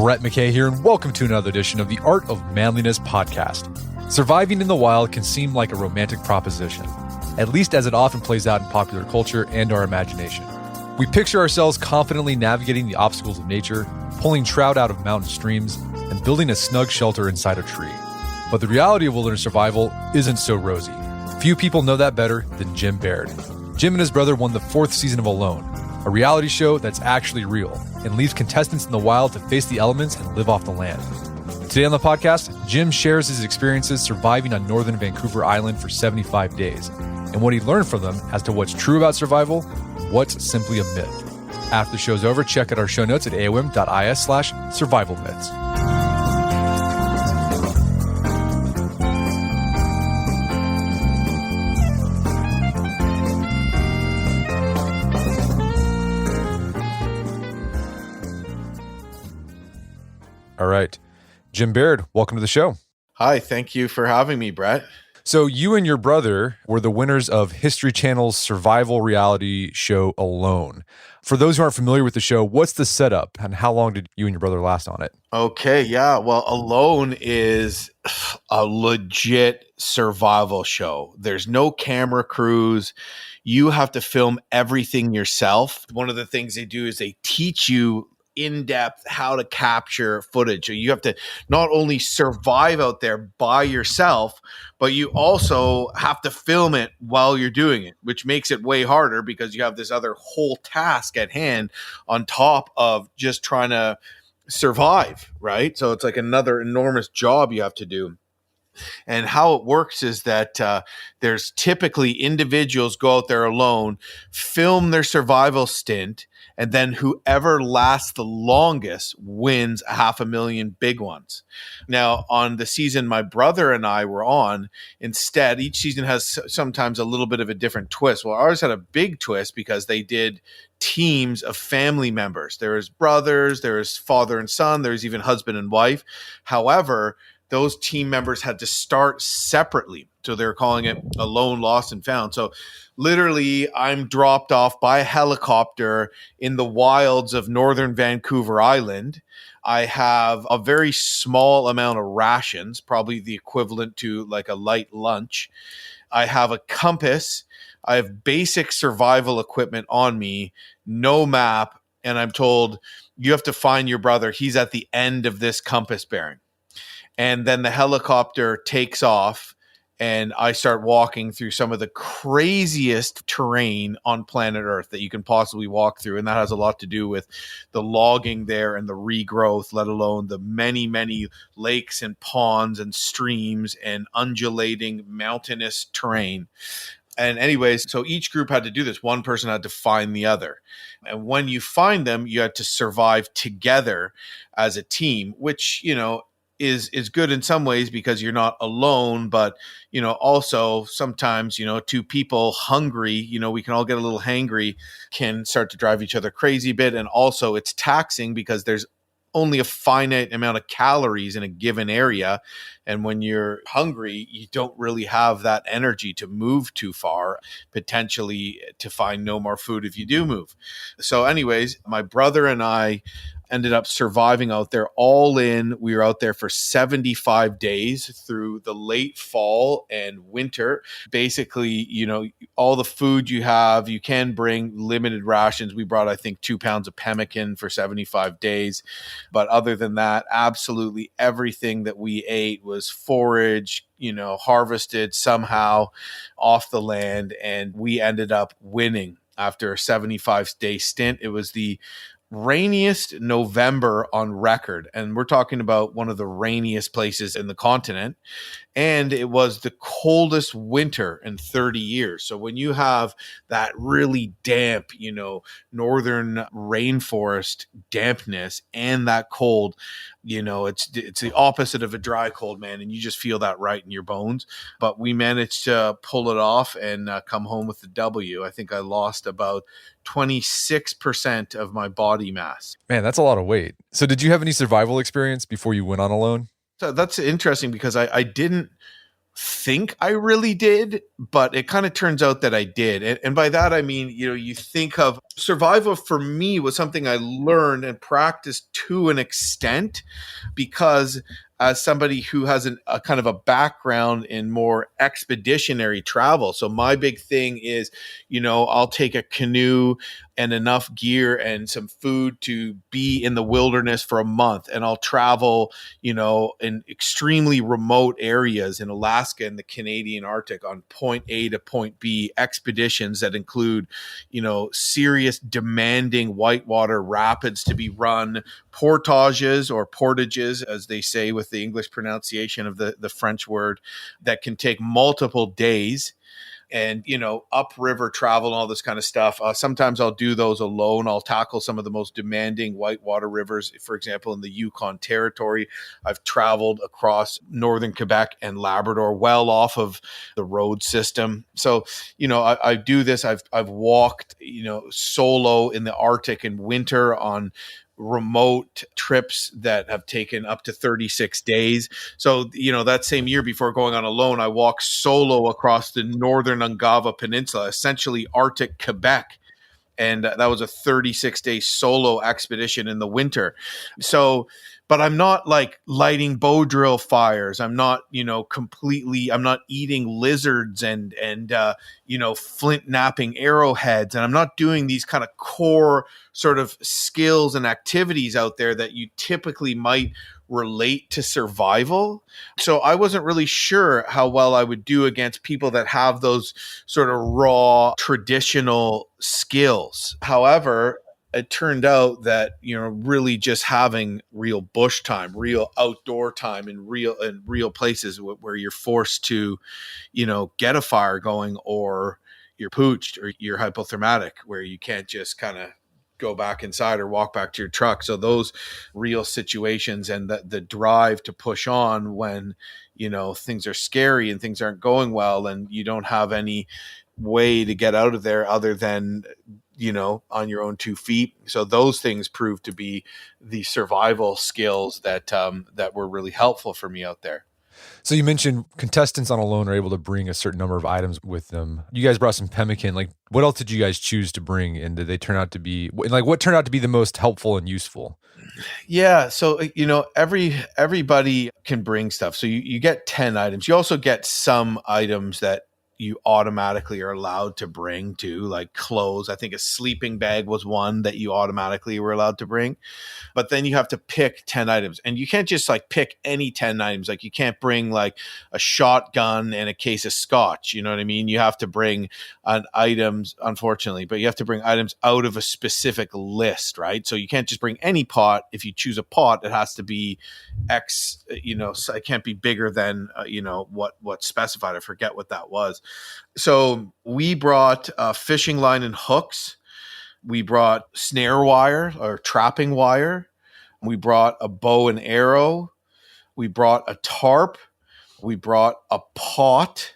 Brett McKay here, and welcome to another edition of the Art of Manliness podcast. Surviving in the wild can seem like a romantic proposition, at least as it often plays out in popular culture and our imagination. We picture ourselves confidently navigating the obstacles of nature, pulling trout out of mountain streams, and building a snug shelter inside a tree. But the reality of wilderness survival isn't so rosy. Few people know that better than Jim Baird. Jim and his brother won the 4th season of Alone, a reality show that's actually real and leaves contestants in the wild to face the elements and live off the land. Today on the podcast, Jim shares his experiences surviving on Northern Vancouver Island for 75 days and what he learned from them as to what's true about survival and what's simply a myth. After the show's over, check out our show notes at aom.is/survival myths. All right. Jim Baird, welcome to the show. Hi, thank you for having me, Brett. So you and your brother were the winners of History Channel's survival reality show Alone. For those who aren't familiar with the show, what's the setup and how long did you and your brother last on it? Okay, yeah. Well, Alone is a legit survival show. There's no camera crews. You have to film everything yourself. One of the things they do is they teach you in depth how to capture footage. So you have to not only survive out there by yourself, but you also have to film it while you're doing it, which makes it way harder because you have this other whole task at hand on top of just trying to survive, right? So it's like another enormous job you have to do. And how it works is that there's typically individuals go out there alone, film their survival stint, and then whoever lasts the longest wins $500,000 big ones. Now, on the season my brother and I were on, instead, each season has sometimes a little bit of a different twist. Well, ours had a big twist because they did teams of family members. There was brothers, there was father and son, there's even husband and wife. However, those team members had to start separately. So they're calling it Alone, Lost, and Found. So literally, I'm dropped off by a helicopter in the wilds of Northern Vancouver Island. I have a very small amount of rations, probably the equivalent to like a light lunch. I have a compass. I have basic survival equipment on me, no map. And I'm told, you have to find your brother. He's at the end of this compass bearing. And then the helicopter takes off and I start walking through some of the craziest terrain on planet Earth that you can possibly walk through. And that has a lot to do with the logging there and the regrowth, let alone the many, many lakes and ponds and streams and undulating mountainous terrain. And anyways, so each group had to do this. One person had to find the other. And when you find them, you had to survive together as a team, which, you know, is good in some ways because you're not alone, but, you know, also sometimes, you know, two people hungry, you know, we can all get a little hangry, can start to drive each other crazy a bit. And also it's taxing because there's only a finite amount of calories in a given area. And when you're hungry, you don't really have that energy to move too far, potentially to find no more food if you do move. So anyways, my brother and I ended up surviving out there all in. We were out there for 75 days through the late fall and winter. Basically, you know, all the food you have, you can bring limited rations. We brought, I think, 2 pounds of pemmican for 75 days. But other than that, absolutely everything that we ate was forage, you know, harvested somehow off the land. And we ended up winning after a 75-day stint. It was the rainiest November on record. And we're talking about one of the rainiest places in the continent. And it was the coldest winter in 30 years. So when you have that really damp, you know, northern rainforest dampness and that cold, you know, it's the opposite of a dry cold, man. And you just feel that right in your bones. But we managed to pull it off and come home with the W. I think I lost about 26% of my body mass. Man, that's a lot of weight. So did you have any survival experience before you went on Alone? So that's interesting because I didn't think I really did, but it kind of turns out that I did. And by that, I mean, you think of survival for me was something I learned and practiced to an extent because as somebody who has a kind of a background in more expeditionary travel. So my big thing is, I'll take a canoe and enough gear and some food to be in the wilderness for a month. And I'll travel, in extremely remote areas in Alaska and the Canadian Arctic on point A to point B expeditions that include, serious demanding whitewater rapids to be run, portages or portages, as they say with the English pronunciation of the French word, that can take multiple days. And, upriver travel and all this kind of stuff. Sometimes I'll do those alone. I'll tackle some of the most demanding whitewater rivers. For example, in the Yukon Territory, I've traveled across northern Quebec and Labrador, well off of the road system. So, I do this. I've walked, solo in the Arctic in winter on remote trips that have taken up to 36 days. So, that same year before going on alone, I walked solo across the northern Ungava Peninsula, essentially Arctic Quebec. And that was a 36-day solo expedition in the winter. So, but I'm not like lighting bow drill fires. I'm not, I'm not eating lizards and flint napping arrowheads. And I'm not doing these kind of core sort of skills and activities out there that you typically might relate to survival. So I wasn't really sure how well I would do against people that have those sort of raw traditional skills. However, it turned out that, really just having real bush time, real outdoor time in real places where you're forced to, get a fire going, or you're pooched or you're hypothermatic, where you can't just kind of go back inside or walk back to your truck. So those real situations and the drive to push on when, things are scary and things aren't going well and you don't have any way to get out of there other than, on your own 2 feet. So those things proved to be the survival skills that were really helpful for me out there. So you mentioned contestants on Alone are able to bring a certain number of items with them. You guys brought some pemmican. Like, what else did you guys choose to bring? And did they turn out to be what turned out to be the most helpful and useful? Yeah. So, everybody can bring stuff. So you get 10 items. You also get some items that you automatically are allowed to bring too, like clothes. I think a sleeping bag was one that you automatically were allowed to bring. But then you have to pick 10 items, and you can't just like pick any 10 items. Like you can't bring like a shotgun and a case of scotch. You know what I mean? You have to bring items, unfortunately, but you have to bring items out of a specific list, right? So you can't just bring any pot. If you choose a pot, it has to be X, so it can't be bigger than, what's specified. I forget what that was. So we brought fishing line and hooks. We brought snare wire or trapping wire. We brought a bow and arrow. We brought a tarp. We brought a pot.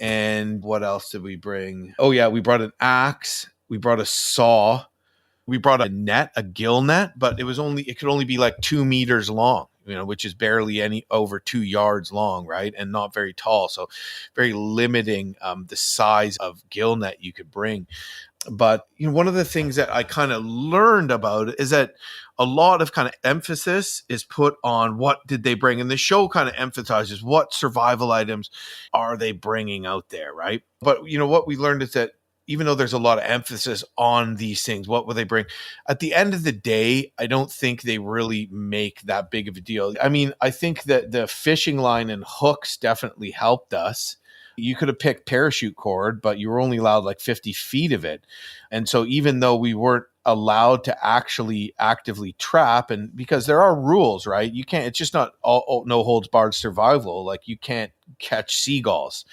And what else did we bring? Oh, yeah, we brought an axe. We brought a saw. We brought a net, a gill net, but it could only be like 2 meters long, which is barely any over 2 yards long, right? And not very tall. So very limiting the size of gill net you could bring. But one of the things that I kind of learned about it is that a lot of kind of emphasis is put on what did they bring. And the show kind of emphasizes what survival items are they bringing out there, right? But, what we learned is that even though there's a lot of emphasis on these things, what will they bring? At the end of the day, I don't think they really make that big of a deal. I mean, I think that the fishing line and hooks definitely helped us. You could have picked parachute cord, but you were only allowed like 50 feet of it. And so even though we weren't allowed to actually actively trap, and because there are rules, right? You can't, it's just not all no holds barred survival. Like you can't catch seagulls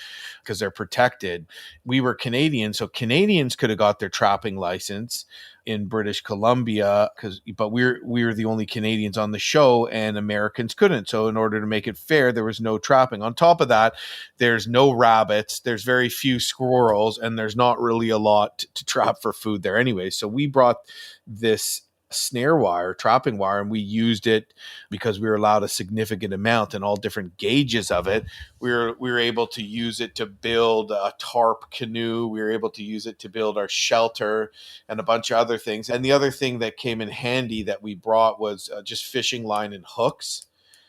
because they're protected. We were Canadian, so Canadians could have got their trapping license in British Columbia, but we're the only Canadians on the show, and Americans couldn't. So in order to make it fair, there was no trapping. On top of that, there's no rabbits, there's very few squirrels, and there's not really a lot to trap for food there anyway. So we brought this snare wire, trapping wire, and we used it because we were allowed a significant amount and all different gauges of it. We were able to use it to build a tarp canoe. We were able to use it to build our shelter and a bunch of other things. And the other thing that came in handy that we brought was just fishing line and hooks.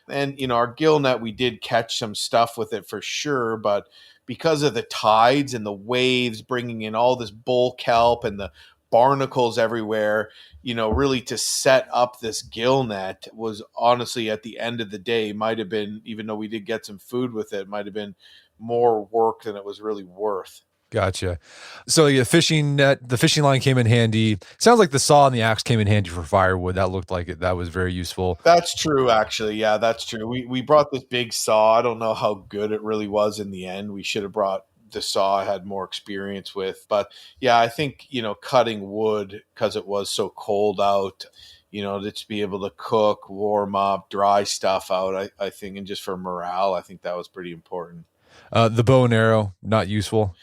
And, our gill net, we did catch some stuff with it for sure, but because of the tides and the waves bringing in all this bull kelp and the barnacles everywhere, really to set up this gill net was honestly, at the end of the day, might have been, even though we did get some food with it, might have been more work than it was really worth. Gotcha. So the fishing net, the fishing line came in handy. Sounds like the saw and the axe came in handy for firewood. That looked like it. That was very useful. That's true, actually. Yeah, that's true. We brought this big saw. I don't know how good it really was in the end. We should have brought the saw I had more experience with. But yeah, I think, cutting wood, because it was so cold out, to be able to cook, warm up, dry stuff out, I think, and just for morale, I think that was pretty important. The bow and arrow, not useful.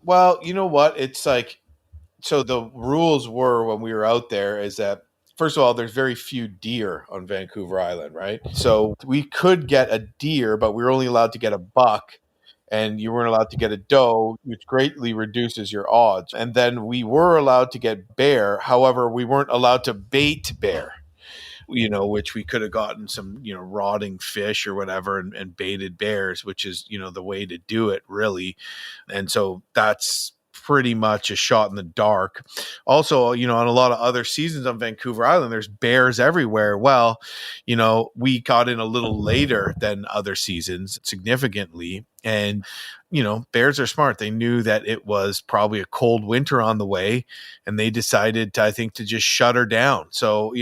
Well, you know what? It's like, so the rules were when we were out there is that, first of all, there's very few deer on Vancouver Island, right? So we could get a deer, but we were only allowed to get a buck, and you weren't allowed to get a doe, which greatly reduces your odds. And then we were allowed to get bear. However, we weren't allowed to bait bear, which we could have gotten some, rotting fish or whatever and baited bears, which is, the way to do it, really. And so that's pretty much a shot in the dark. Also, on a lot of other seasons on Vancouver Island, there's bears everywhere. Well, we got in a little later than other seasons, significantly. And, bears are smart. They knew that it was probably a cold winter on the way, and they decided to just shut her down. So,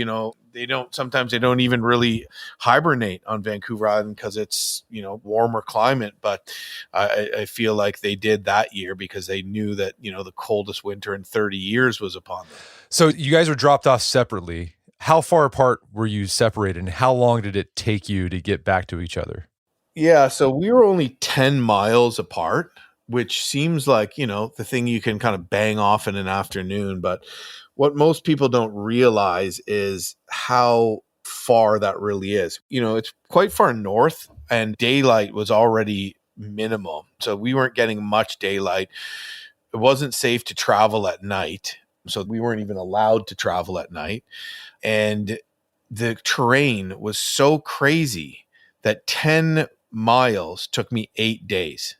sometimes they don't even really hibernate on Vancouver Island because it's, warmer climate. But I feel like they did that year because they knew that, the coldest winter in 30 years was upon them. So you guys were dropped off separately. How far apart were you separated, and how long did it take you to get back to each other? Yeah, so we were only 10 miles apart, which seems like, the thing you can kind of bang off in an afternoon. But what most people don't realize is how far that really is. It's quite far north, and daylight was already minimal. So we weren't getting much daylight. It wasn't safe to travel at night. So we weren't even allowed to travel at night. And the terrain was so crazy that 10 miles took me 8 days.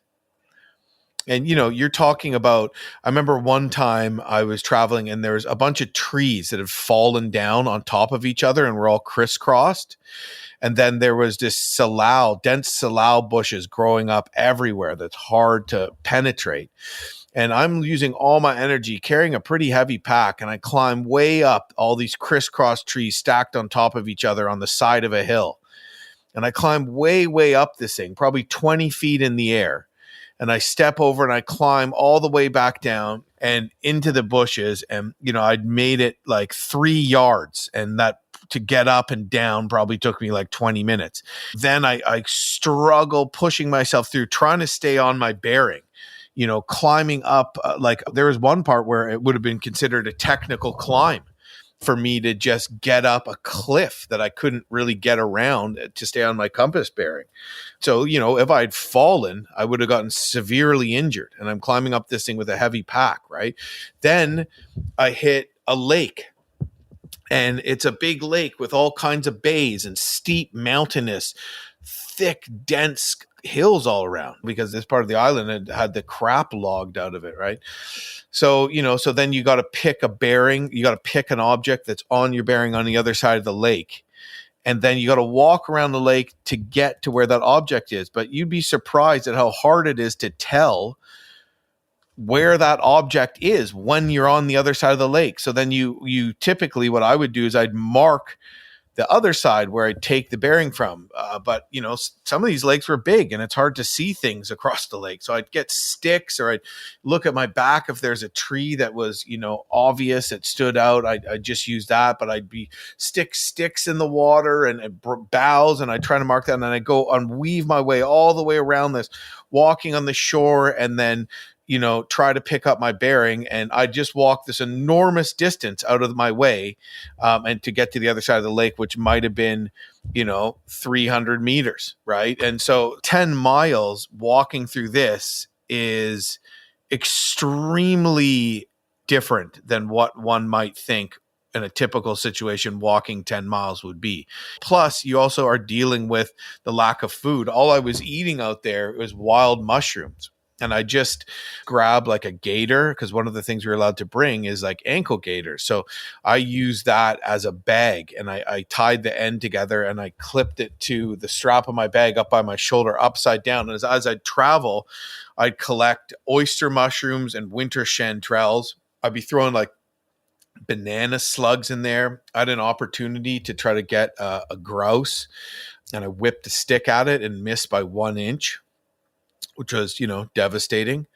And, you're talking about, I remember one time I was traveling and there was a bunch of trees that had fallen down on top of each other and were all crisscrossed. And then there was this dense salal bushes growing up everywhere that's hard to penetrate. And I'm using all my energy carrying a pretty heavy pack, and I climb way up all these crisscross trees stacked on top of each other on the side of a hill. And I climb way, way up this thing, probably 20 feet in the air. And I step over and I climb all the way back down and into the bushes. And, I'd made it like 3 yards, and that to get up and down probably took me like 20 minutes. Then I struggle pushing myself through, trying to stay on my bearing, climbing up. Like there was one part where it would have been considered a technical climb for me to just get up a cliff that I couldn't really get around to stay on my compass bearing. So, if I'd fallen, I would have gotten severely injured, and I'm climbing up this thing with a heavy pack, right? Then I hit a lake, and it's a big lake with all kinds of bays and steep, mountainous, thick, dense hills all around, because this part of the island had the crap logged out of it, right? So, so then you got to pick a bearing, you got to pick an object that's on your bearing on the other side of the lake. And then you got to walk around the lake to get to where that object is. But you'd be surprised at how hard it is to tell where that object is when you're on the other side of the lake. So then you typically, what I would do is I'd mark the other side where I'd take the bearing from. But, some of these lakes were big and it's hard to see things across the lake. So I'd get sticks, or I'd look at my back if there's a tree that was, obvious, it stood out. I'd just use that, but I'd be sticks in the water and boughs, and I'd try to mark that. And then I'd go and weave my way all the way around this, walking on the shore, and then try to pick up my bearing, and I just walked this enormous distance out of my way, and to get to the other side of the lake, which might have been, 300 meters, right? And so 10 miles walking through this is extremely different than what one might think in a typical situation walking 10 miles would be. Plus, you also are dealing with the lack of food. All I was eating out there was wild mushrooms. And I just grabbed like a gator, because one of the things we were allowed to bring is like ankle gaiters. So I used that as a bag, and I tied the end together and I clipped it to the strap of my bag up by my shoulder, upside down. And as I'd travel, I'd collect oyster mushrooms and winter chanterelles. I'd be throwing like banana slugs in there. I had an opportunity to try to get a grouse, and I whipped a stick at it and missed by 1 inch, which was, devastating.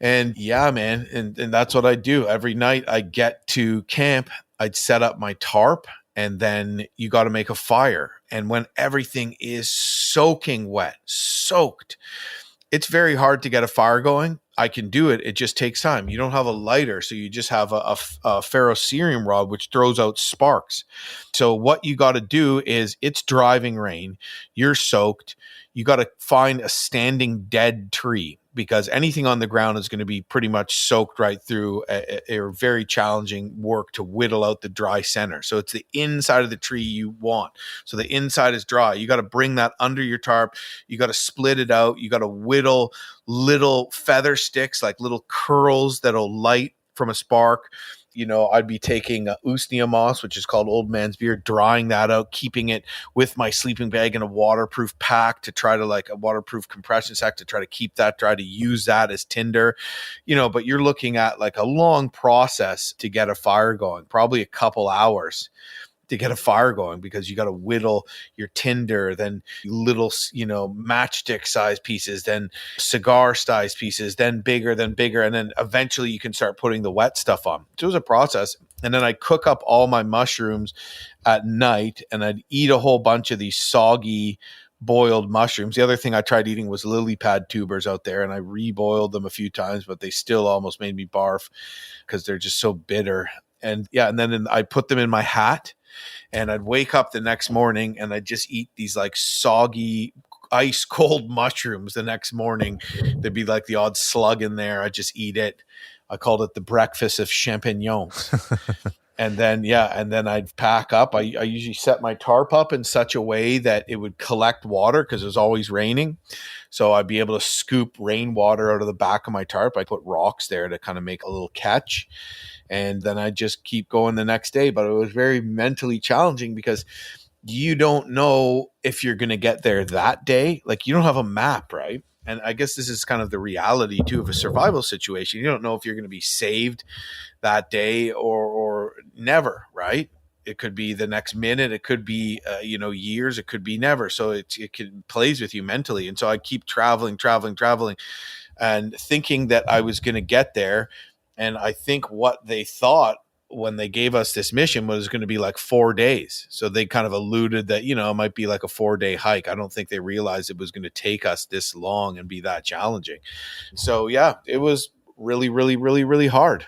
And yeah, man. And that's what I do. Every night I get to camp, I'd set up my tarp, and then you got to make a fire. And when everything is soaking wet, soaked, it's very hard to get a fire going. I can do it. It just takes time. You don't have a lighter, so you just have a ferrocerium rod, which throws out sparks. So what you got to do is, it's driving rain. You're soaked. You got to find a standing dead tree, because anything on the ground is going to be pretty much soaked right through. A very challenging work to whittle out the dry center. So it's the inside of the tree you want. So the inside is dry. You got to bring that under your tarp. You got to split it out. You got to whittle little feather sticks, like little curls that'll light from a spark. I'd be taking usnea moss, which is called old man's beard, drying that out, keeping it with my sleeping bag in a waterproof pack, to try to, like, a waterproof compression sack, to try to keep that dry, to use that as tinder, but you're looking at like a long process to get a fire going, probably a couple hours to get a fire going, because you got to whittle your tinder, then little, matchstick size pieces, then cigar size pieces, then bigger, and then eventually you can start putting the wet stuff on. So it was a process. And then I cook up all my mushrooms at night, and I'd eat a whole bunch of these soggy boiled mushrooms. The other thing I tried eating was lily pad tubers out there, and I reboiled them a few times, but they still almost made me barf because they're just so bitter. And yeah, and then I put them in my hat, and I'd wake up the next morning and I'd just eat these like soggy, ice cold mushrooms the next morning. There'd be like the odd slug in there. I'd just eat it. I called it the breakfast of champignons. And then I'd pack up. I usually set my tarp up in such a way that it would collect water, because it was always raining. So I'd be able to scoop rainwater out of the back of my tarp. I put rocks there to kind of make a little catch. And then I just keep going the next day. But it was very mentally challenging, because you don't know if you're going to get there that day. Like, you don't have a map, right? And I guess this is kind of the reality too of a survival situation. You don't know if you're going to be saved that day or never, right? It could be the next minute. It could be, years. It could be never. So it plays with you mentally. And so I keep traveling, and thinking that I was going to get there. And I think what they thought when they gave us this mission was going to be like 4 days. So they kind of alluded that, it might be like a 4-day hike. I don't think they realized it was going to take us this long and be that challenging. So yeah, it was really, really, really, really hard.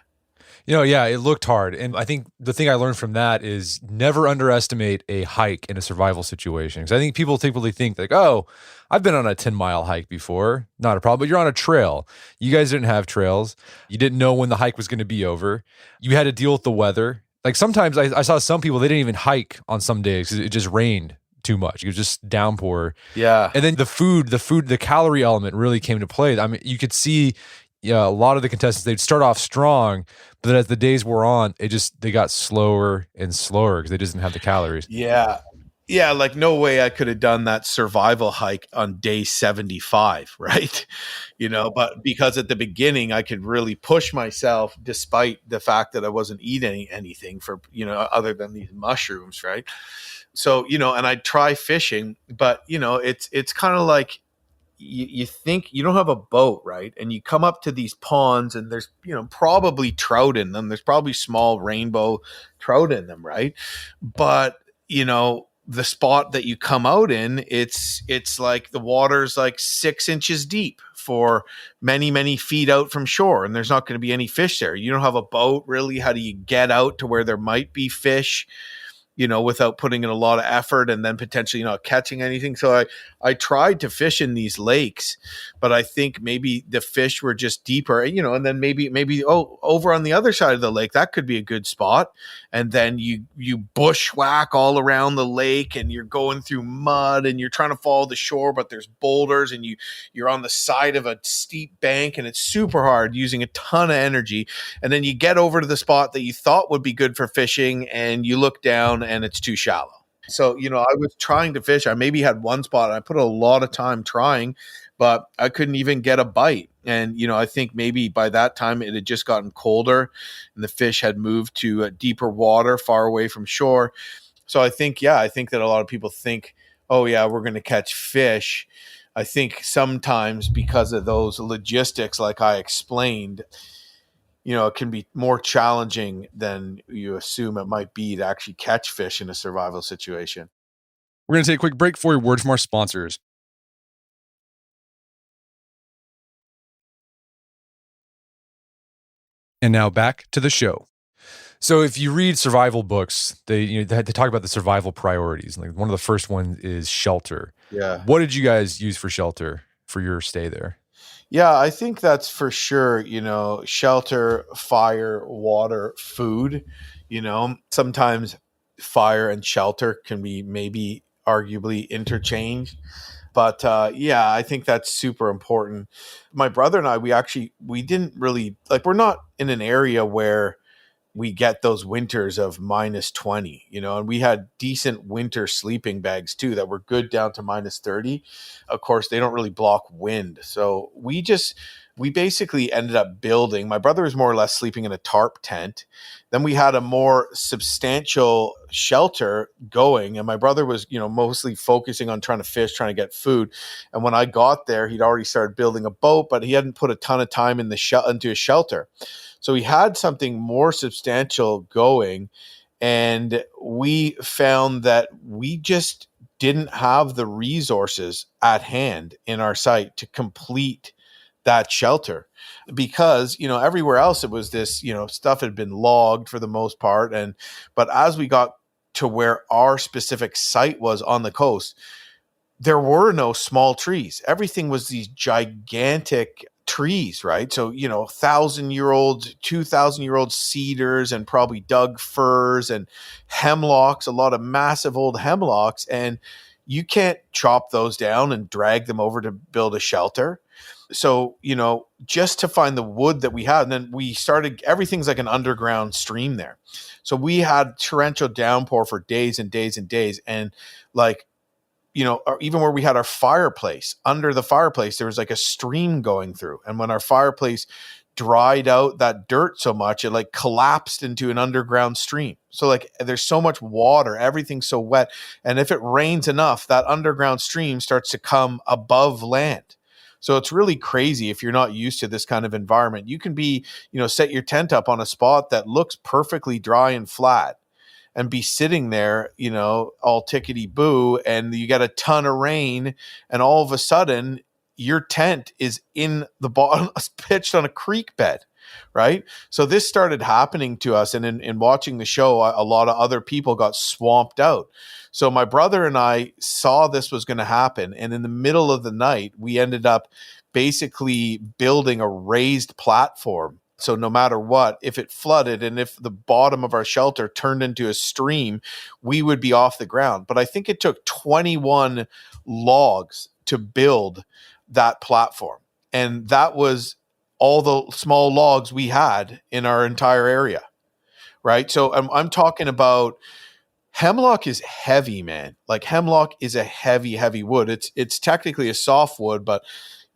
Yeah, it looked hard. And I think the thing I learned from that is never underestimate a hike in a survival situation. Because I think people typically think like, oh, I've been on a 10-mile hike before. Not a problem. But you're on a trail. You guys didn't have trails. You didn't know when the hike was going to be over. You had to deal with the weather. Like sometimes I saw some people, they didn't even hike on some days because it just rained too much. It was just downpour. Yeah. And then the calorie element really came to play. I mean, you could see a lot of the contestants, they'd start off strong, but then as the days wore on, they got slower and slower because they just didn't have the calories. Yeah. Yeah, like no way I could have done that survival hike on day 75, right? But because at the beginning I could really push myself despite the fact that I wasn't eating anything for, other than these mushrooms, right? So, and I'd try fishing, but, it's kind of like, you think you don't have a boat, right? And you come up to these ponds and there's, probably trout in them. There's probably small rainbow trout in them, right? But, the spot that you come out in, it's like the water's like 6 inches deep, for many, many feet out from shore, and there's not going to be any fish there. You don't have a boat, really. How do you get out to where there might be fish, without putting in a lot of effort and then potentially not catching anything? So I tried to fish in these lakes, but I think maybe the fish were just deeper, and then maybe over on the other side of the lake, that could be a good spot. And then you bushwhack all around the lake, and you're going through mud, and you're trying to follow the shore, but there's boulders, and you're on the side of a steep bank, and it's super hard, using a ton of energy. And then you get over to the spot that you thought would be good for fishing, and you look down and it's too shallow. So, I was trying to fish. I maybe had one spot, and I put a lot of time trying, but I couldn't even get a bite. And, I think maybe by that time it had just gotten colder, and the fish had moved to deeper water, far away from shore. So I think that a lot of people think, oh yeah, we're going to catch fish. I think sometimes because of those logistics, like I explained, it can be more challenging than you assume it might be to actually catch fish in a survival situation. We're going to take a quick break for a word from our sponsors. And now back to the show. So if you read survival books, they talk about the survival priorities. Like one of the first ones is shelter. Yeah. What did you guys use for shelter for your stay there? Yeah, I think that's for sure, shelter, fire, water, food. Sometimes fire and shelter can be maybe arguably interchanged. But I think that's super important. My brother and I, we didn't really, we're not in an area where we get those winters of -20, and we had decent winter sleeping bags too that were good down to -30. Of course, they don't really block wind. So we basically ended up building. My brother was more or less sleeping in a tarp tent. Then we had a more substantial shelter going, and my brother was, mostly focusing on trying to fish, trying to get food. And when I got there, he'd already started building a boat, but he hadn't put a ton of time into a shelter. So we had something more substantial going, and we found that we just didn't have the resources at hand in our site to complete that shelter, because everywhere else it was this, stuff had been logged for the most part. But as we got to where our specific site was on the coast, there were no small trees. Everything was these gigantic trees, right? So 1,000-year-old, 2,000-year-old cedars, and probably Doug firs and hemlocks, a lot of massive old hemlocks. And you can't chop those down and drag them over to build a shelter. So, just to find the wood that we had, and then we started, everything's like an underground stream there. So we had torrential downpour for days and days and days. And or even where we had our fireplace, under the fireplace, there was like a stream going through. And when our fireplace dried out that dirt so much, it collapsed into an underground stream. So there's so much water, everything's so wet. And if it rains enough, that underground stream starts to come above land. So it's really crazy if you're not used to this kind of environment. You can be, set your tent up on a spot that looks perfectly dry and flat, and be sitting there, all tickety boo, and you get a ton of rain, and all of a sudden your tent is in the bottom, pitched on a creek bed, right? So this started happening to us, and in watching the show, a lot of other people got swamped out. So my brother and I saw this was going to happen, and in the middle of the night, we ended up basically building a raised platform. So no matter what, if it flooded and if the bottom of our shelter turned into a stream, we would be off the ground. But I think it took 21 logs to build that platform. And that was all the small logs we had in our entire area, right? So I'm talking about, hemlock is heavy, man. Hemlock is a heavy, heavy wood. It's technically a softwood, but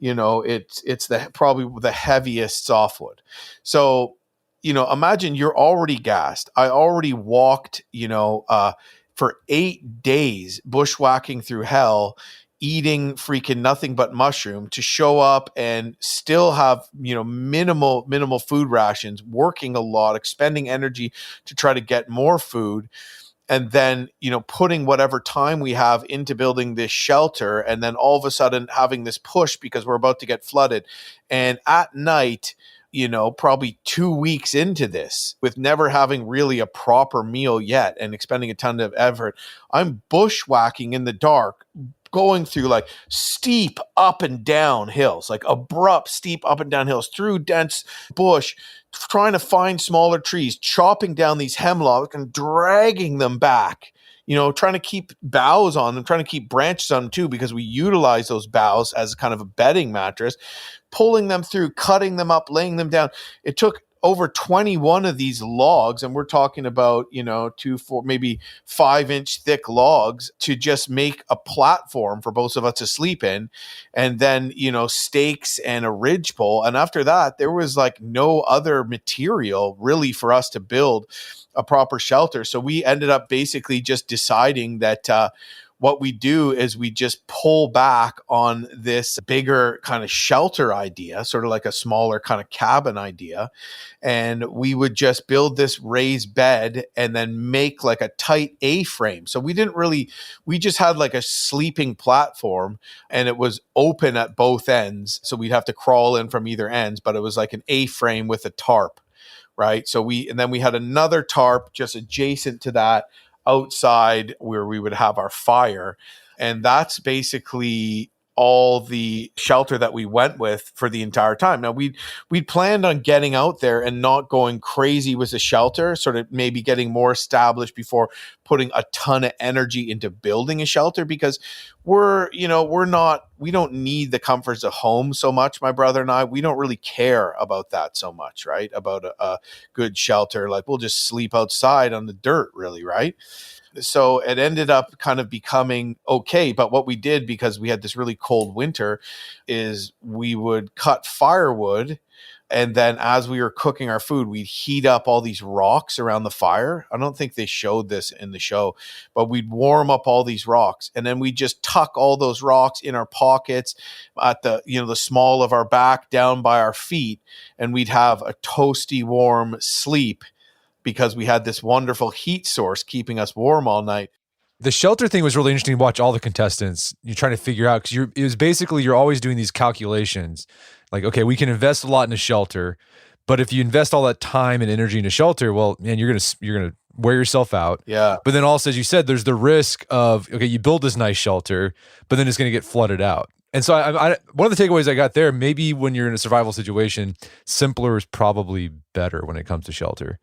it's probably the heaviest softwood. So, imagine you're already gassed. I already walked, for 8 days bushwhacking through hell, eating freaking nothing but mushroom, to show up and still have, minimal food rations, working a lot, expending energy to try to get more food. and then, putting whatever time we have into building this shelter, and then all of a sudden having this push because we're about to get flooded. And at night, probably 2 weeks into this, with never having really a proper meal yet and expending a ton of effort, I'm bushwhacking in the dark, going through like steep up and down hills, like abrupt, steep up and down hills through dense bush, trying to find smaller trees, chopping down these hemlock and dragging them back, trying to keep boughs on them, trying to keep branches on them too, because we utilize those boughs as kind of a bedding mattress, pulling them through, cutting them up, laying them down. It took over 21 of these logs, and we're talking about, 2, 4, maybe 5-inch thick logs, to just make a platform for both of us to sleep in. And then, stakes and a ridgepole. And after that, there was like no other material really for us to build a proper shelter. So we ended up basically just deciding that, what we do is we just pull back on this bigger kind of shelter idea, sort of like a smaller kind of cabin idea. And we would just build this raised bed and then make like a tight A-frame. So we just had like a sleeping platform, and it was open at both ends. So we'd have to crawl in from either ends, but it was like an A-frame with a tarp, right? And then we had another tarp just adjacent to that, outside, where we would have our fire. And that's basically all the shelter that we went with for the entire time. Now we planned on getting out there and not going crazy with the shelter, sort of maybe getting more established before putting a ton of energy into building a shelter, because we don't need the comforts of home so much. My brother and I, we don't really care about that so much, right? About a good shelter. Like, we'll just sleep outside on the dirt, really, right? So it ended up kind of becoming okay. But what we did, because we had this really cold winter, is we would cut firewood. And then as we were cooking our food, we'd heat up all these rocks around the fire. I don't think they showed this in the show, but we'd warm up all these rocks. And then we'd just tuck all those rocks in our pockets at the small of our back, down by our feet. And we'd have a toasty warm sleep, because we had this wonderful heat source keeping us warm all night. The shelter thing was really interesting to watch all the contestants. You're trying to figure out, because it was basically, you're always doing these calculations. Like, okay, we can invest a lot in a shelter, but if you invest all that time and energy in a shelter, well, man, you're gonna wear yourself out. Yeah. But then also, as you said, there's the risk of, okay, you build this nice shelter, but then it's going to get flooded out. And so I one of the takeaways I got there, maybe when you're in a survival situation, simpler is probably better when it comes to shelter.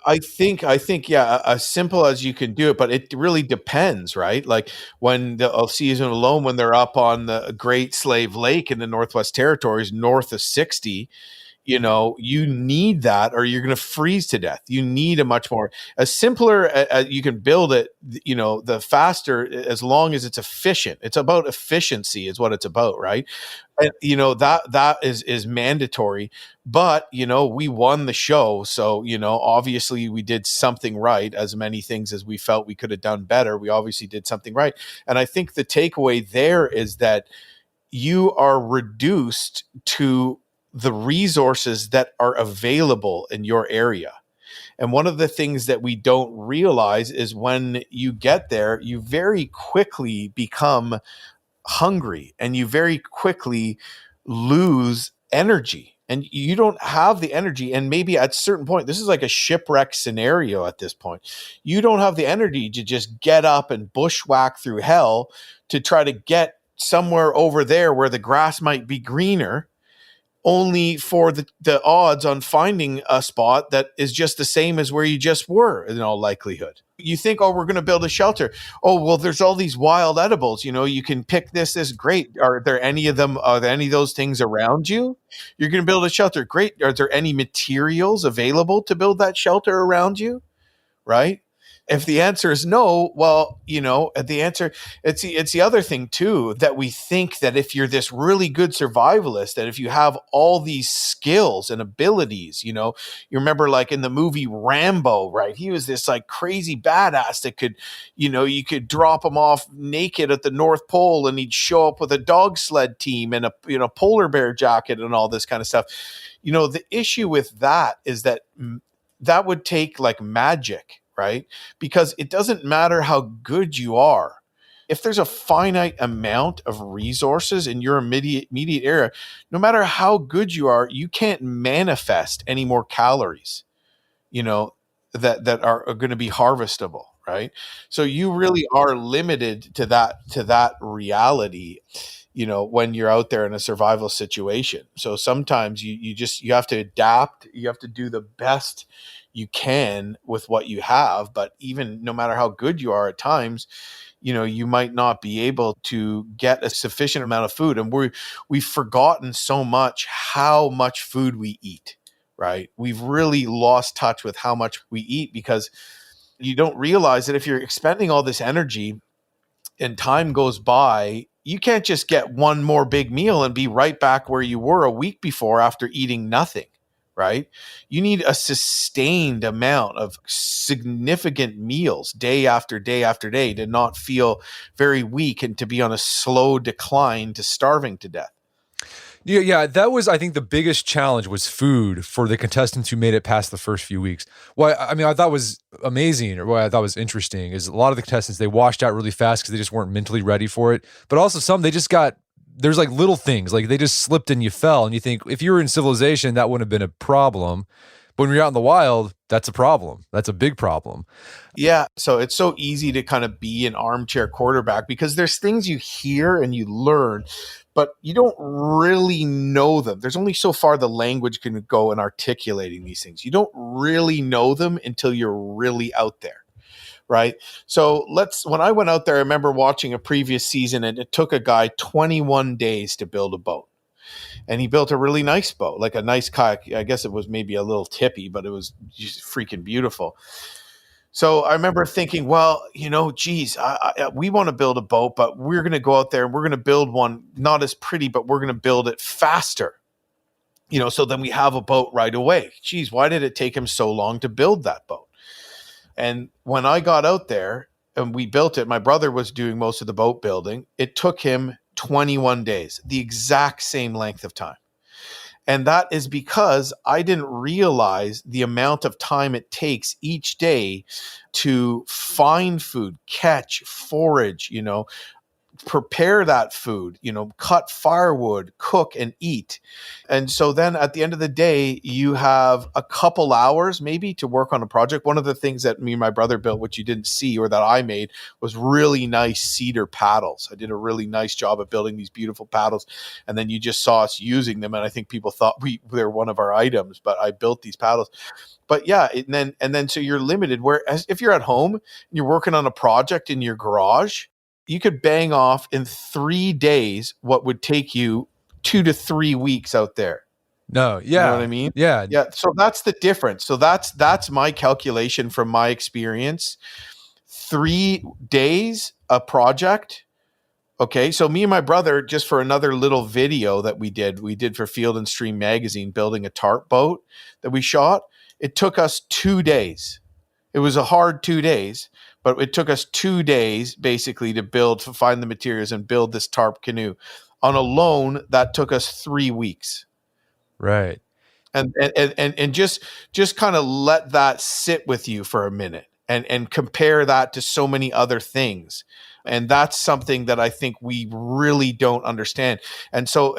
I think, yeah, as simple as you can do it, but it really depends, right? Like, when the season alone, when they're up on the Great Slave Lake in the Northwest Territories, north of 60, you need that, or you're going to freeze to death. You need a much more, as simpler as you can build it, the faster, as long as it's efficient. It's about efficiency is what it's about, right? And, that is mandatory. But, we won the show. So, obviously we did something right. As many things as we felt we could have done better, we obviously did something right. And I think the takeaway there is that you are reduced to the resources that are available in your area. And one of the things that we don't realize is, when you get there, you very quickly become hungry, and you very quickly lose energy, and you don't have the energy. And maybe at a certain point, this is like a shipwreck scenario at this point, you don't have the energy to just get up and bushwhack through hell to try to get somewhere over there where the grass might be greener, only for the odds on finding a spot that is just the same as where you just were, in all likelihood. You think, oh, we're going to build a shelter. Oh, well, there's all these wild edibles. You can pick this great. Are there any of those things around you? You're going to build a shelter. Great. Are there any materials available to build that shelter around you? Right? If the answer is no, well, the answer, it's the other thing too, that we think that if you're this really good survivalist, that if you have all these skills and abilities, you remember, like in the movie Rambo, right? He was this like crazy badass that could, you could drop him off naked at the North Pole, and he'd show up with a dog sled team and a polar bear jacket and all this kind of stuff. The issue with that is that that would take like magic, right? Because it doesn't matter how good you are. If there's a finite amount of resources in your immediate area, no matter how good you are, you can't manifest any more calories, you know, that are going to be harvestable, right? So you really are limited to that reality, when you're out there in a survival situation. So sometimes you have to adapt, you have to do the best you can with what you have, but even no matter how good you are at times, you might not be able to get a sufficient amount of food. And we've forgotten so much how much food we eat, right? We've really lost touch with how much we eat, because you don't realize that if you're expending all this energy and time goes by, you can't just get one more big meal and be right back where you were a week before after eating nothing, right? You need a sustained amount of significant meals day after day after day to not feel very weak and to be on a slow decline to starving to death. Yeah, that was, I think, the biggest challenge was food for the contestants who made it past the first few weeks. What I thought was amazing, or what I thought was interesting, is a lot of the contestants, they washed out really fast because they just weren't mentally ready for it. But also some, there's like little things, like they just slipped and you fell, and you think if you were in civilization, that wouldn't have been a problem. But when you're out in the wild, that's a problem. That's a big problem. Yeah. So it's so easy to kind of be an armchair quarterback because there's things you hear and you learn, but you don't really know them. There's only so far the language can go in articulating these things. You don't really know them until you're really out there. Right. So when I went out there, I remember watching a previous season, and it took a guy 21 days to build a boat. And he built a really nice boat, like a nice kayak. I guess it was maybe a little tippy, but it was just freaking beautiful. So I remember thinking, well, geez, we want to build a boat, but we're going to go out there and we're going to build one not as pretty, but we're going to build it faster. So then we have a boat right away. Geez, why did it take him so long to build that boat? And when I got out there and we built it, my brother was doing most of the boat building. It took him 21 days, the exact same length of time. And that is because I didn't realize the amount of time it takes each day to find food, catch, forage, prepare that food, cut firewood, cook and eat. And so then at the end of the day, you have a couple hours maybe to work on a project. One of the things that me and my brother built, which you didn't see, or that I made, was really nice cedar paddles. I did a really nice job of building these beautiful paddles. And then you just saw us using them. And I think people thought they're one of our items, but I built these paddles. But yeah, and then so you're limited. Whereas if you're at home and you're working on a project in your garage, you could bang off in 3 days what would take you 2 to 3 weeks out there. No, yeah. You know what I mean? Yeah. Yeah. So that's the difference. So that's my calculation from my experience. 3 days a project. Okay. So me and my brother, just for another little video that we did for Field and Stream magazine, building a tarp boat that we shot. It took us 2 days. It was a hard 2 days, but it took us 2 days basically to find the materials and build this tarp canoe. On a loan, that took us 3 weeks. Right. And just kind of let that sit with you for a minute and compare that to so many other things. And that's something that I think we really don't understand. And so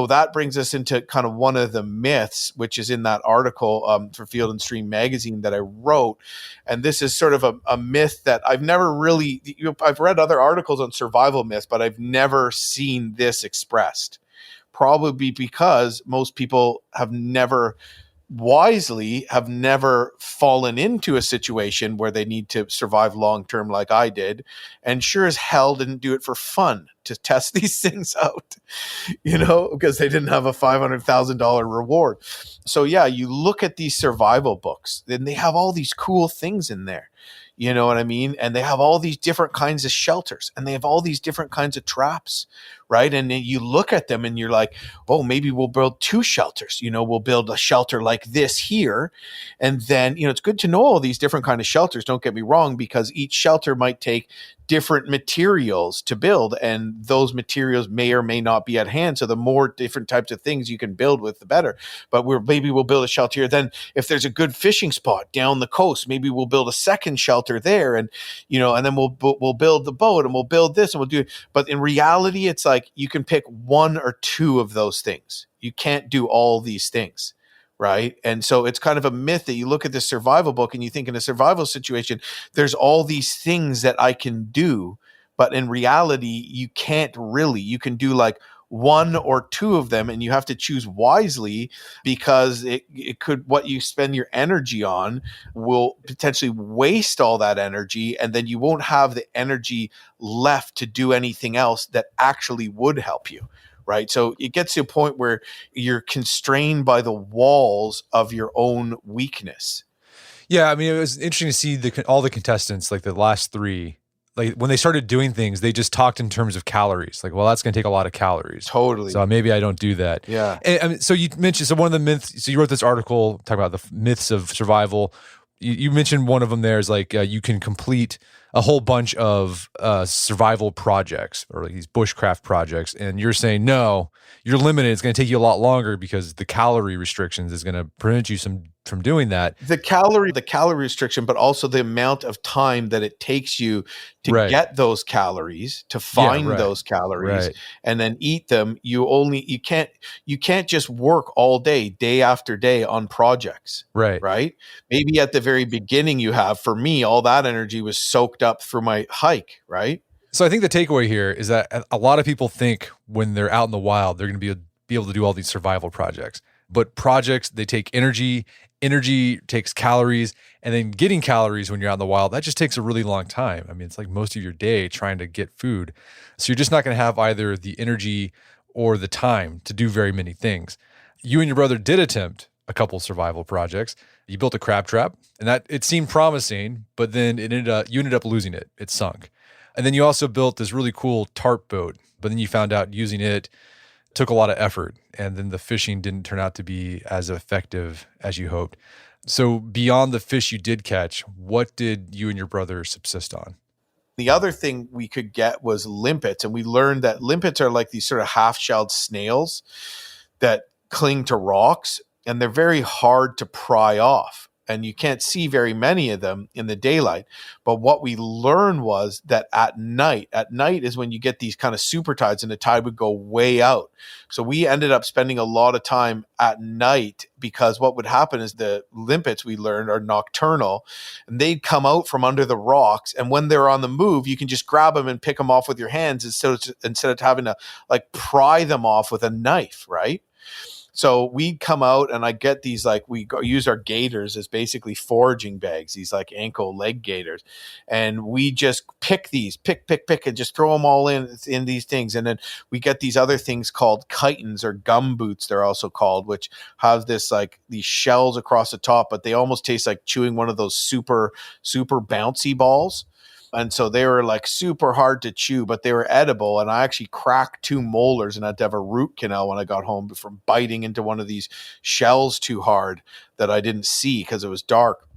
that brings us into kind of one of the myths, which is in that article for Field and Stream magazine that I wrote. And this is sort of a myth that I've never really, I've read other articles on survival myths, but I've never seen this expressed. Probably because most people have never fallen into a situation where they need to survive long-term like I did, and sure as hell didn't do it for fun to test these things out, because they didn't have a $500,000 reward. So yeah, you look at these survival books, then they have all these cool things in there. You know what I mean? And they have all these different kinds of shelters, and they have all these different kinds of traps, right? And then you look at them and you're like, oh, maybe we'll build 2 shelters. We'll build a shelter like this here. And then, it's good to know all these different kinds of shelters. Don't get me wrong, because each shelter might take different materials to build, and those materials may or may not be at hand. So the more different types of things you can build with, the better. But maybe we'll build a shelter here. Then if there's a good fishing spot down the coast, maybe we'll build a second shelter there, and and then we'll build the boat, and we'll build this, and we'll do it. But in reality, it's like you can pick one or two of those things. You can't do all these things. Right. And so it's kind of a myth that you look at this survival book and you think in a survival situation, there's all these things that I can do. But in reality, you can't really. You can do like one or two of them, and you have to choose wisely, because it could, what you spend your energy on will potentially waste all that energy. And then you won't have the energy left to do anything else that actually would help you. Right. So it gets to a point where you're constrained by the walls of your own weakness. Yeah. I mean, it was interesting to see all the contestants, like the last three, like when they started doing things, they just talked in terms of calories. Like, well, that's going to take a lot of calories. Totally. So maybe I don't do that. Yeah. And, I mean, so you mentioned, so one of the myths, so you wrote this article talking about the myths of survival. You mentioned one of them there is like you can complete a whole bunch of survival projects or like these bushcraft projects. And you're saying, no, you're limited. It's going to take you a lot longer because the calorie restrictions is going to prevent you from doing that. The calorie restriction, but also the amount of time that it takes you to get those calories, to find those calories and then eat them. You can't just work all day after day on projects. Right. Maybe at the very beginning for me, all that energy was soaked up through my hike. Right. So I think the takeaway here is that a lot of people think when they're out in the wild, they're going to be able to do all these survival projects. But projects, they take energy takes calories, and then getting calories when you're out in the wild, that just takes a really long time. I mean, it's like most of your day trying to get food. So you're just not going to have either the energy or the time to do very many things. You and your brother did attempt a couple survival projects. You built a crab trap, and that it seemed promising, but then you ended up losing it. It sunk. And then you also built this really cool tarp boat, but then you found out using it took a lot of effort, and then the fishing didn't turn out to be as effective as you hoped. So beyond the fish you did catch, what did you and your brother subsist on? The other thing we could get was limpets, and we learned that limpets are like these sort of half-shelled snails that cling to rocks, and they're very hard to pry off. And you can't see very many of them in the daylight. But what we learned was that at night is when you get these kind of super tides, and the tide would go way out. So we ended up spending a lot of time at night, because what would happen is the limpets, we learned, are nocturnal, and they'd come out from under the rocks. And when they're on the move, you can just grab them and pick them off with your hands instead of having to like pry them off with a knife, right? So we'd come out, and I get these, like, use our gaiters as basically foraging bags, these like ankle leg gaiters. And we just pick, and just throw them all in these things. And then we get these other things called chitons, or gum boots, they're also called, which have this, like, these shells across the top, but they almost taste like chewing one of those super, super bouncy balls. And so they were like super hard to chew, but they were edible. And I actually cracked 2 molars and had to have a root canal when I got home from biting into one of these shells too hard that I didn't see because it was dark.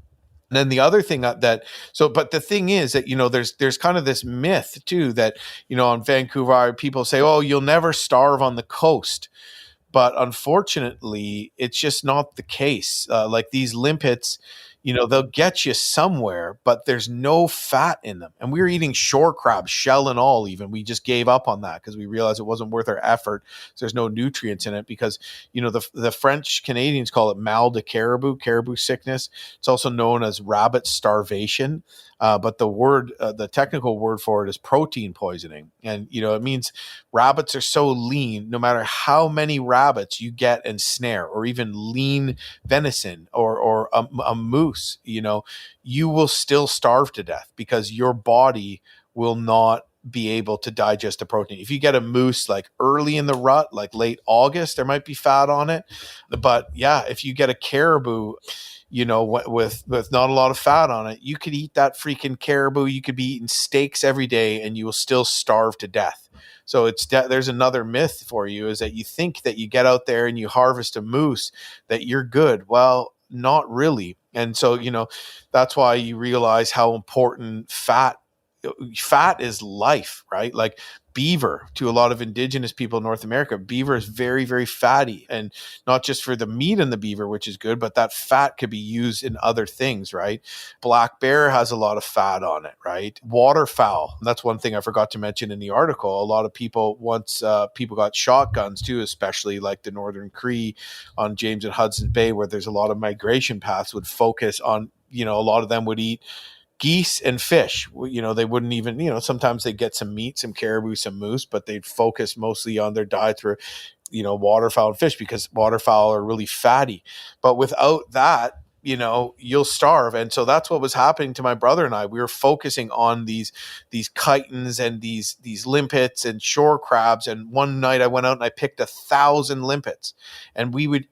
And then the other thing but the thing is that, there's kind of this myth too that, on Vancouver Island, people say, oh, you'll never starve on the coast. But unfortunately, it's just not the case. Like these limpets, they'll get you somewhere, but there's no fat in them. And we were eating shore crab, shell and all even. We just gave up on that because we realized it wasn't worth our effort. So there's no nutrients in it because, the French Canadians call it mal de caribou, caribou sickness. It's also known as rabbit starvation. But the technical word for it is protein poisoning. And, it means rabbits are so lean, no matter how many rabbits you get and snare, or even lean venison or a moose, you will still starve to death because your body will not be able to digest the protein. If you get a moose like early in the rut, like late August, there might be fat on it. But yeah, if you get a caribou, with not a lot of fat on it, you could eat that freaking caribou. You could be eating steaks every day and you will still starve to death. So there's another myth for you, is that you think that you get out there and you harvest a moose, that you're good. Well, not really. And so, that's why you realize how important fat fat is life, right? Like beaver, to a lot of indigenous people in North America, beaver is very, very fatty, and not just for the meat in the beaver, which is good, but that fat could be used in other things, right? Black bear has a lot of fat on it, right? Waterfowl, that's one thing I forgot to mention in the article. A lot of people, once people got shotguns too, especially like the Northern Cree on James and Hudson Bay, where there's a lot of migration paths, would focus on, a lot of them would eat geese and fish. They wouldn't even, sometimes they get some meat, some caribou, some moose, but they'd focus mostly on their diets for, waterfowl and fish, because waterfowl are really fatty. But without that, you'll starve. And so that's what was happening to my brother and I. We were focusing on these chitons and these limpets and shore crabs. And one night I went out and I picked 1,000 limpets, and we'd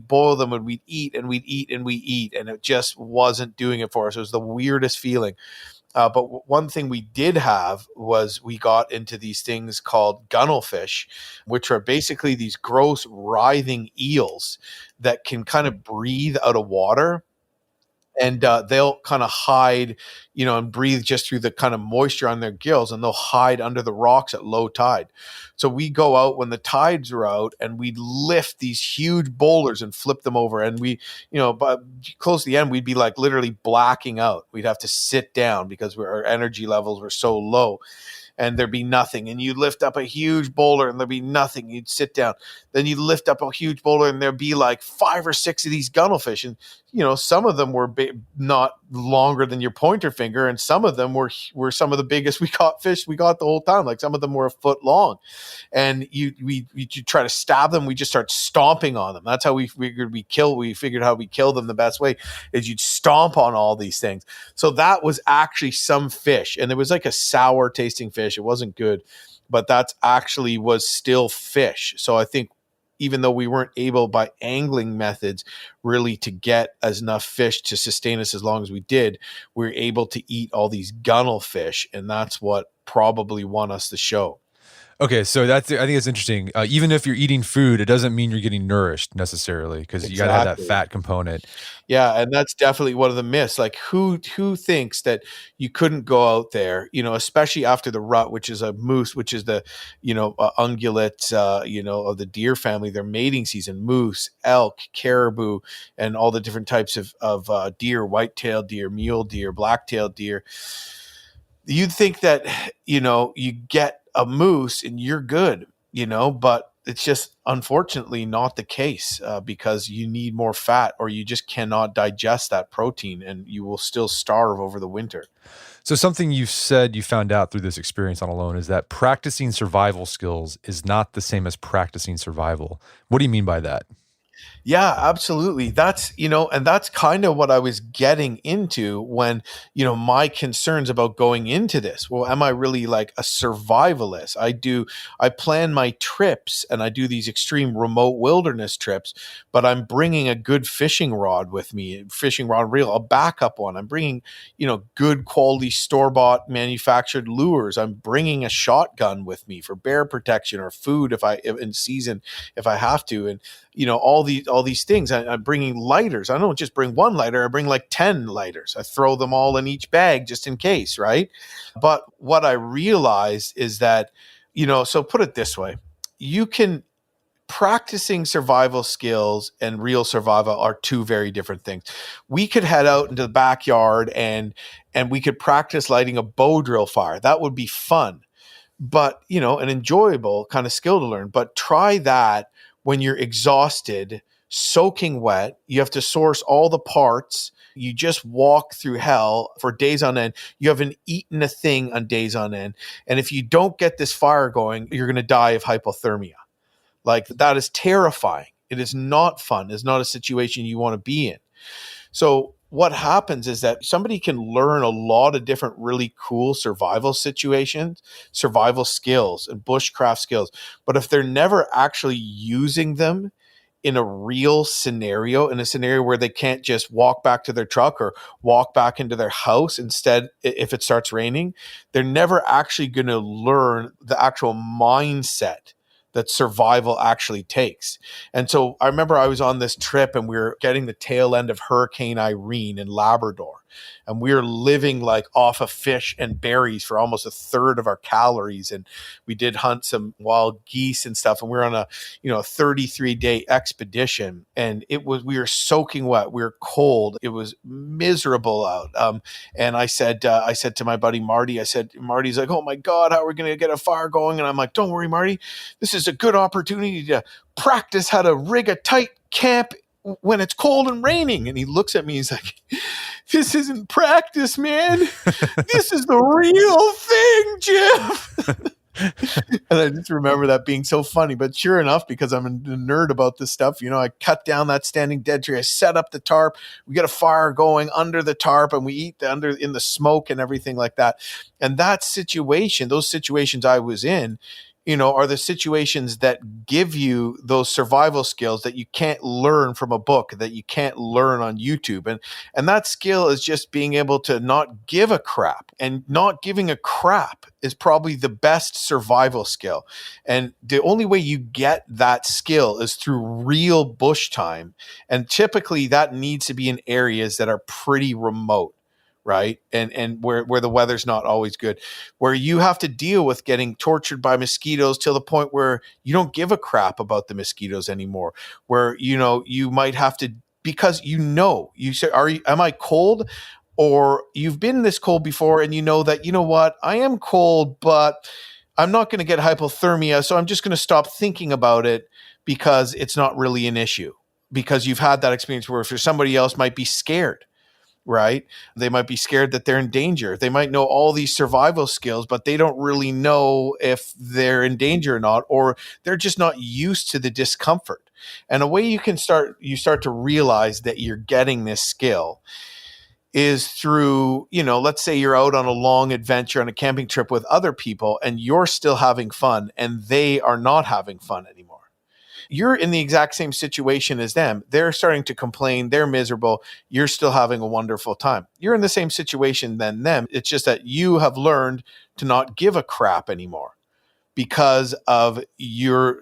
boil them, and we'd eat and we'd eat and we'd eat. And it just wasn't doing it for us. It was the weirdest feeling. But one thing we did have was we got into these things called gunnelfish, which are basically these gross writhing eels that can kind of breathe out of water. And they'll kind of hide, and breathe just through the kind of moisture on their gills, and they'll hide under the rocks at low tide. So we go out when the tides are out, and we lift these huge boulders and flip them over. And we, but close to the end, we'd be like literally blacking out. We'd have to sit down because our energy levels were so low. And there'd be nothing. And you lift up a huge boulder and there'd be nothing. You'd sit down. Then you lift up a huge boulder and there'd be like 5 or 6 of these gunnelfish. And, some of them were not longer than your pointer finger. And some of them were some of the biggest fish we got the whole time. Like some of them were a foot long. And you try to stab them. We just start stomping on them. That's how we figured how we kill them the best way is you'd stomp on all these things. So that was actually some fish. And it was like a sour tasting fish. It wasn't good, but that's actually was still fish. So I think even though we weren't able by angling methods really to get as enough fish to sustain us as long as we did, we were able to eat all these gunnelfish. And that's what probably won us the show. Okay, so I think it's interesting. Even if you're eating food, it doesn't mean you're getting nourished necessarily, because you got to have that fat component. Yeah, and that's definitely one of the myths. Like who thinks that you couldn't go out there, especially after the rut, which is a moose, which is the, ungulate, of the deer family, their mating season, moose, elk, caribou, and all the different types of deer, white-tailed deer, mule deer, black-tailed deer. You'd think that, you get a moose and you're good, but it's just unfortunately not the case because you need more fat, or you just cannot digest that protein, and you will still starve over the winter. So something you said you found out through this experience on Alone is that practicing survival skills is not the same as practicing survival. What do you mean by that? Yeah, absolutely. That's, and that's kind of what I was getting into when, my concerns about going into this. Well, am I really like a survivalist? I plan my trips and I do these extreme remote wilderness trips, but I'm bringing a good fishing rod with me, fishing rod reel, a backup one. I'm bringing, good quality store-bought manufactured lures. I'm bringing a shotgun with me for bear protection or food if in season, if I have to. And, all these things. I'm bringing lighters. I don't just bring one lighter. I bring like 10 lighters. I throw them all in each bag just in case, right? But what I realized is that, so put it this way, practicing survival skills and real survival are two very different things. We could head out into the backyard and we could practice lighting a bow drill fire. That would be fun, but, an enjoyable kind of skill to learn. But try that when you're exhausted, soaking wet, you have to source all the parts. You just walk through hell for days on end. You haven't eaten a thing on days on end. And if you don't get this fire going, you're going to die of hypothermia. Like that is terrifying. It is not fun. It's not a situation you want to be in. So what happens is that somebody can learn a lot of different really cool survival situations, survival skills, and bushcraft skills. But if they're never actually using them in a real scenario, in a scenario where they can't just walk back to their truck or walk back into their house instead, if it starts raining, they're never actually going to learn the actual mindset that survival actually takes. And so I remember I was on this trip and we were getting the tail end of Hurricane Irene in Labrador. And we were living like off of fish and berries for almost a third of our calories. And we did hunt some wild geese and stuff. And we were on a 33-day expedition. And we were soaking wet. We were cold. It was miserable out. And I said to my buddy Marty, Marty's like, oh my God, how are we going to get a fire going? And I'm like, don't worry, Marty, this is a good opportunity to practice how to rig a tight camp when it's cold and raining. And he looks at me, he's like, this isn't practice, man. This is the real thing, Jim. And I just remember that being so funny. But sure enough, because I'm a nerd about this stuff, I cut down that standing dead tree. I set up the tarp. We get a fire going under the tarp, and we eat in the smoke and everything like that. And those situations I was in, are the situations that give you those survival skills that you can't learn from a book, that you can't learn on YouTube. And that skill is just being able to not give a crap. And not giving a crap is probably the best survival skill. And the only way you get that skill is through real bush time. And typically that needs to be in areas that are pretty remote. Right. And where the weather's not always good, where you have to deal with getting tortured by mosquitoes till the point where you don't give a crap about the mosquitoes anymore, where, you might have to, because you say, am I cold? Or you've been this cold before and that, I am cold, but I'm not going to get hypothermia. So I'm just going to stop thinking about it because it's not really an issue, because you've had that experience where for somebody else might be scared. Right? They might be scared that they're in danger. They might know all these survival skills, but they don't really know if they're in danger or not, or they're just not used to the discomfort. And a way you start to realize that you're getting this skill is through, let's say you're out on a long adventure on a camping trip with other people and you're still having fun and they are not having fun anymore. You're in the exact same situation as them. They're starting to complain. They're miserable. You're still having a wonderful time. You're in the same situation than them. It's just that you have learned to not give a crap anymore because of your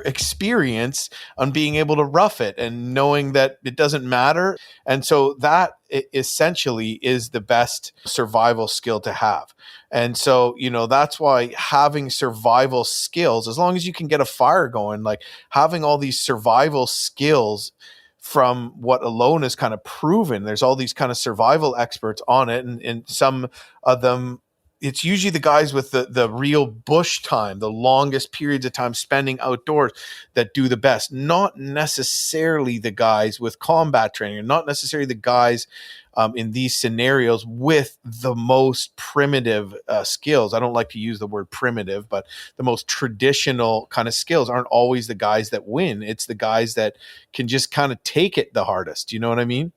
experience on being able to rough it and knowing that it doesn't matter. And so that essentially is the best survival skill to have. And so, that's why having survival skills, as long as you can get a fire going, like having all these survival skills from what Alone is kind of proven, there's all these kind of survival experts on it. And some of them, it's usually the guys with the real bush time, the longest periods of time spending outdoors that do the best. Not necessarily the guys with combat training, not necessarily the guys in these scenarios with the most primitive skills. I don't like to use the word primitive, but the most traditional kind of skills aren't always the guys that win. It's the guys that can just kind of take it the hardest. You know what I mean?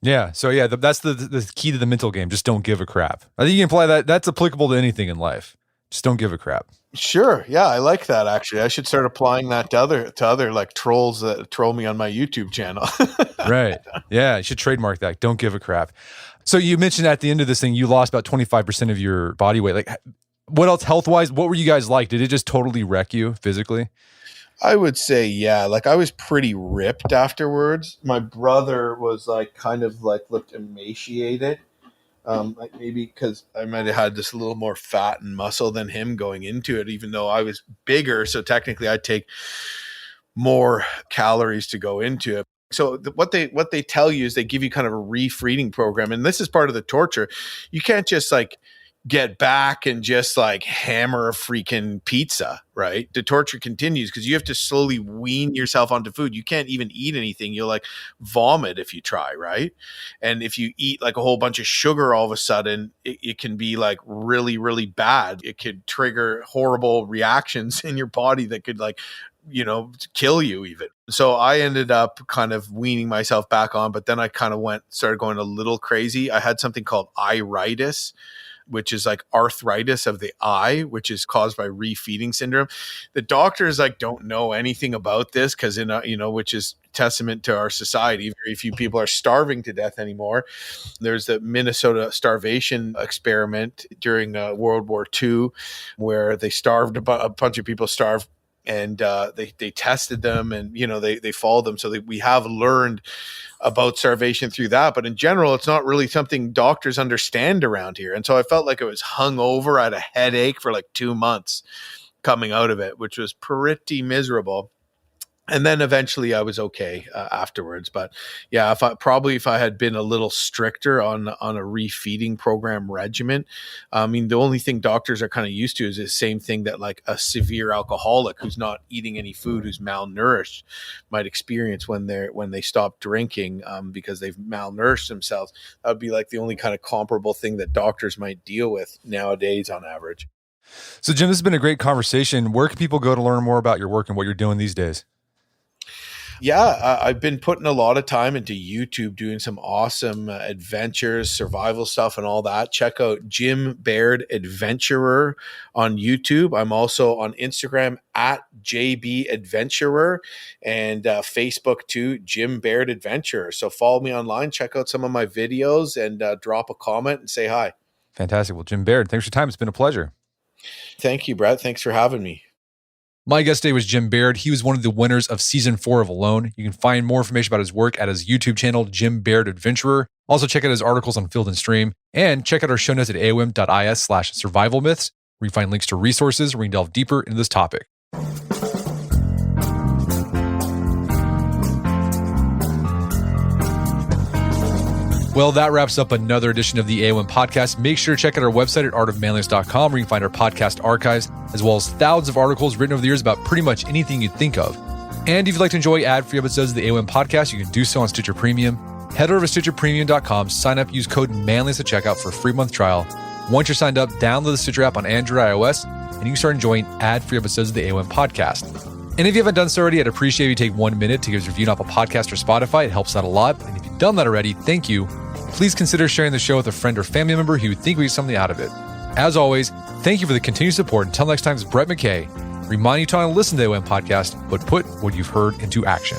Yeah. So yeah, that's the key to the mental game. Just don't give a crap. I think you can apply that. That's applicable to anything in life. Just don't give a crap. Sure. Yeah, I like that actually. I should start applying that to other like trolls that troll me on my YouTube channel. Right. Yeah, you should trademark that. Don't give a crap. So you mentioned at the end of this thing, you lost about 25% of your body weight. Like, what else health-wise? What were you guys like? Did it just totally wreck you physically? I would say, yeah, like I was pretty ripped afterwards. My brother was like kind of like looked emaciated. Like maybe because I might have had just a little more fat and muscle than him going into it, even though I was bigger. So technically I'd take more calories to go into it. So what they tell you is they give you kind of a refeeding program. And this is part of the torture. You can't just like get back and just like hammer a freaking pizza, right? The torture continues because you have to slowly wean yourself onto food. You can't even eat anything. You'll like vomit if you try, right? And if you eat like a whole bunch of sugar all of a sudden, it can be like really, really bad. It could trigger horrible reactions in your body that could like, kill you even. So I ended up kind of weaning myself back on, but then I kind of started going a little crazy. I had something called iritis, which is like arthritis of the eye, which is caused by refeeding syndrome. The doctors like don't know anything about this because which is testament to our society. Very few people are starving to death anymore. There's the Minnesota starvation experiment during World War II, where they starved a bunch of people starved and they tested them, and they followed them. So we have learned about starvation through that. But in general, it's not really something doctors understand around here. And so I felt like I was hungover. I had a headache for like 2 months coming out of it, which was pretty miserable. And then eventually I was okay afterwards. But yeah, if I had been a little stricter on a refeeding program regimen, I mean, the only thing doctors are kind of used to is the same thing that like a severe alcoholic who's not eating any food, who's malnourished, might experience when they stop drinking because they've malnourished themselves. That would be like the only kind of comparable thing that doctors might deal with nowadays on average. So Jim, this has been a great conversation. Where can people go to learn more about your work and what you're doing these days? Yeah, I've been putting a lot of time into YouTube, doing some awesome adventures, survival stuff, and all that. Check out Jim Baird Adventurer on YouTube. I'm also on Instagram at JB Adventurer, and Facebook too, Jim Baird Adventurer. So follow me online, check out some of my videos, and drop a comment and say hi. Fantastic. Well, Jim Baird, thanks for your time. It's been a pleasure. Thank you, Brett. Thanks for having me. My guest today was Jim Baird. He was one of the winners of season 4 of Alone. You can find more information about his work at his YouTube channel, Jim Baird Adventurer. Also check out his articles on Field and Stream, and check out our show notes at aom.is/survival myths, where you find links to resources where you can delve deeper into this topic. Well, that wraps up another edition of the AOM podcast. Make sure to check out our website at artofmanliness.com, where you can find our podcast archives, as well as thousands of articles written over the years about pretty much anything you'd think of. And if you'd like to enjoy ad-free episodes of the AOM podcast, you can do so on Stitcher Premium. Head over to StitcherPremium.com, sign up, use code Manliness at checkout for a free month trial. Once you're signed up, download the Stitcher app on Android or iOS, and you can start enjoying ad-free episodes of the AOM podcast. And if you haven't done so already, I'd appreciate if you take 1 minute to give us a review on Apple Podcast or Spotify. It helps out a lot. And if you've done that already, thank you. Please consider sharing the show with a friend or family member who would think we get something out of it. As always, thank you for the continued support. Until next time, it's Brett McKay, reminding you to listen to the AOM podcast, but put what you've heard into action.